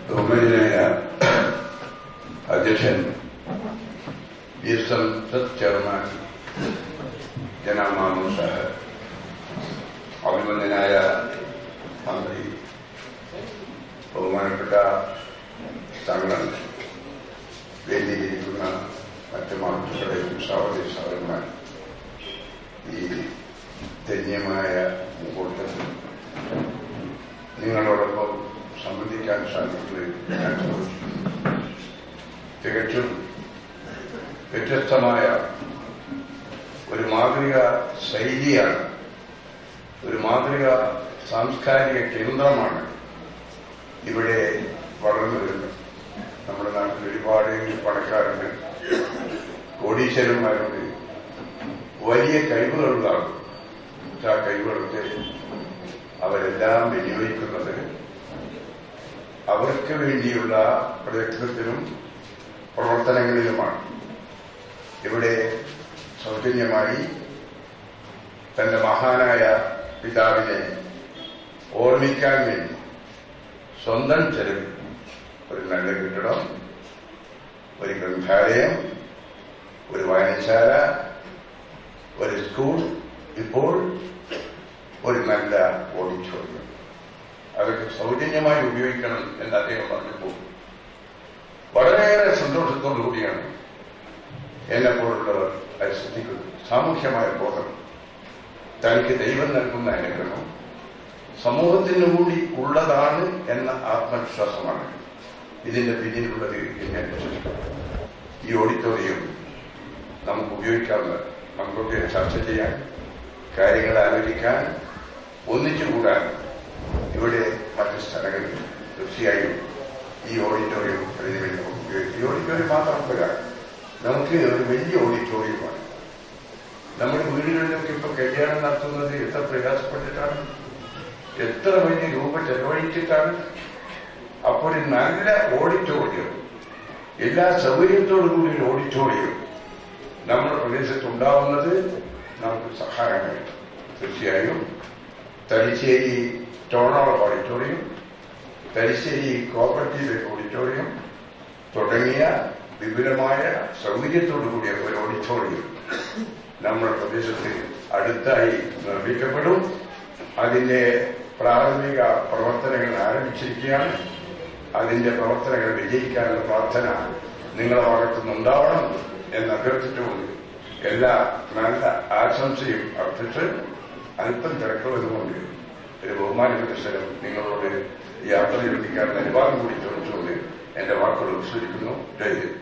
ബഹുമാന്യനായ അധ്യക്ഷൻ സംസദ് ചെയർമാൻ ജനാബ് മാമൂദ് സാഹിബ്, അഭിമന്യനായ മന്ത്രി, ബഹുമാനപ്പെട്ട തങ്ങൾ, വേദിയിലിരിക്കുന്ന മറ്റു മാതൃക്കളെയും സഹോദരി സഹോദരന്മാർ, ഈ ധന്യമായ മുഹൂർത്തത്തിൽ നിങ്ങളോടൊപ്പം സംബന്ധിക്കാൻ സാധിക്കുന്നതിൽ ഞാൻ സന്തോഷിക്കുന്നു. തികച്ചും വ്യത്യസ്തമായ ഒരു മാതൃക ശൈലിയാണ്, ഒരു മാതൃക സാംസ്കാരിക കേന്ദ്രമാണ് ഇവിടെ വളർന്നു വരുന്നത്. നമ്മുടെ നാട്ടിൽ ഒരുപാട് പണക്കാരുണ്ട്, കോടീശ്വരന്മാരുണ്ട്, വലിയ കഴിവുകളുണ്ടാകും. ആ കഴിവുകളൊക്കെ അവരെല്ലാം വിനിയോഗിക്കുന്നത് അവർക്ക് വേണ്ടിയുള്ള പ്രയത്നത്തിനും പ്രവർത്തനങ്ങളിലുമാണ്. ഇവിടെ സൗജന്യമായി തന്റെ മഹാനായ പിതാവിനെ ഓർമ്മിക്കാൻ വേണ്ടി സ്വന്തം ചെലവിൽ ഒരു നല്ല കെട്ടിടം, ഒരു ഗ്രന്ഥാലയം, ഒരു വായനശാല, ഒരു സ്കൂൾ, ഇപ്പോൾ ഒരു നല്ല ഓഡിറ്റോറിയം, അതൊക്കെ സൗജന്യമായി ഉപയോഗിക്കണം എന്ന് അദ്ദേഹം പറഞ്ഞപ്പോൾ വളരെയേറെ സന്തോഷത്തോടു കൂടിയാണ് എന്നെപ്പോലുള്ളവർ അത് ശ്രദ്ധിക്കുന്നത്. സാമൂഹ്യമായ ബോധം, തനിക്ക് ദൈവം നൽകുന്ന അനുഗ്രഹം സമൂഹത്തിന് കൂടി ഉള്ളതാണ് എന്ന ആത്മവിശ്വാസമാണ് ഇതിന്റെ പിന്നിലുള്ളത് എന്ന് ഞാൻ വിശ്വസിക്കുന്നു. ഈ ഓഡിറ്റോറിയം നമുക്ക് ഉപയോഗിക്കാവുന്ന, നമുക്കൊക്കെ ചർച്ച ചെയ്യാൻ, കാര്യങ്ങൾ ആലോചിക്കാൻ, ഒന്നിച്ചുകൂടാൻ ഇവിടെ മറ്റ് സ്ഥലങ്ങളിൽ തീർച്ചയായും ഈ ഓഡിറ്റോറിയം അതിനുവേണ്ടി നമുക്ക് ഉപയോഗിക്കും. ഈ ഓഡിറ്റോറിയം മാത്രം പോരാ, നമുക്ക് ഒരു വലിയ ഓഡിറ്റോറിയമാണ്. നമ്മുടെ വീടുകളിലൊക്കെ ഇപ്പൊ കല്യാണം നടത്തുന്നത് എത്ര പ്രയാസപ്പെട്ടിട്ടാണ്, എത്ര വലിയ രൂപ ചെലവഴിച്ചിട്ടാണ്. അപ്പോൾ ഒരു നല്ല ഓഡിറ്റോറിയം, എല്ലാ സൗകര്യത്തോടു കൂടി ഒരു ഓഡിറ്റോറിയം നമ്മുടെ പ്രദേശത്തുണ്ടാവുന്നത് നമുക്ക് സഹായമായി. തീർച്ചയായും Thalassery town auditorium, Thalassery cooperative auditorium തുടങ്ങിയ വിപുലമായ സൗകര്യത്തോടു കൂടിയ ഒരു ഓഡിറ്റോറിയം നമ്മുടെ പ്രദേശത്ത് അടുത്തായി നിർമ്മിക്കപ്പെടും. അതിന്റെ പ്രാഥമിക പ്രവർത്തനങ്ങൾ ആരംഭിച്ചിരിക്കുകയാണ്. അതിന്റെ പ്രവർത്തനങ്ങൾ വിജയിക്കാനുള്ള പ്രാർത്ഥന നിങ്ങളുടെ ഭാഗത്തുനിന്നുണ്ടാവണം എന്ന് അഭ്യർത്ഥിച്ചുകൊണ്ട് എല്ലാ നല്ല ആശംസയും അർത്ഥിച്ച് അല്പം തിരക്കുള്ളതുകൊണ്ട് ഒരു ബഹുമാനപ്പെട്ട സ്ഥലം നിങ്ങളോട് യാത്രയിൽ എത്തിക്കാനുള്ള അനുവാദം കൂടി ചോദിച്ചുകൊണ്ട് എന്റെ വാക്കുകൾ ഉപസരിക്കുന്നു. ജയ് ഹിന്ദ്.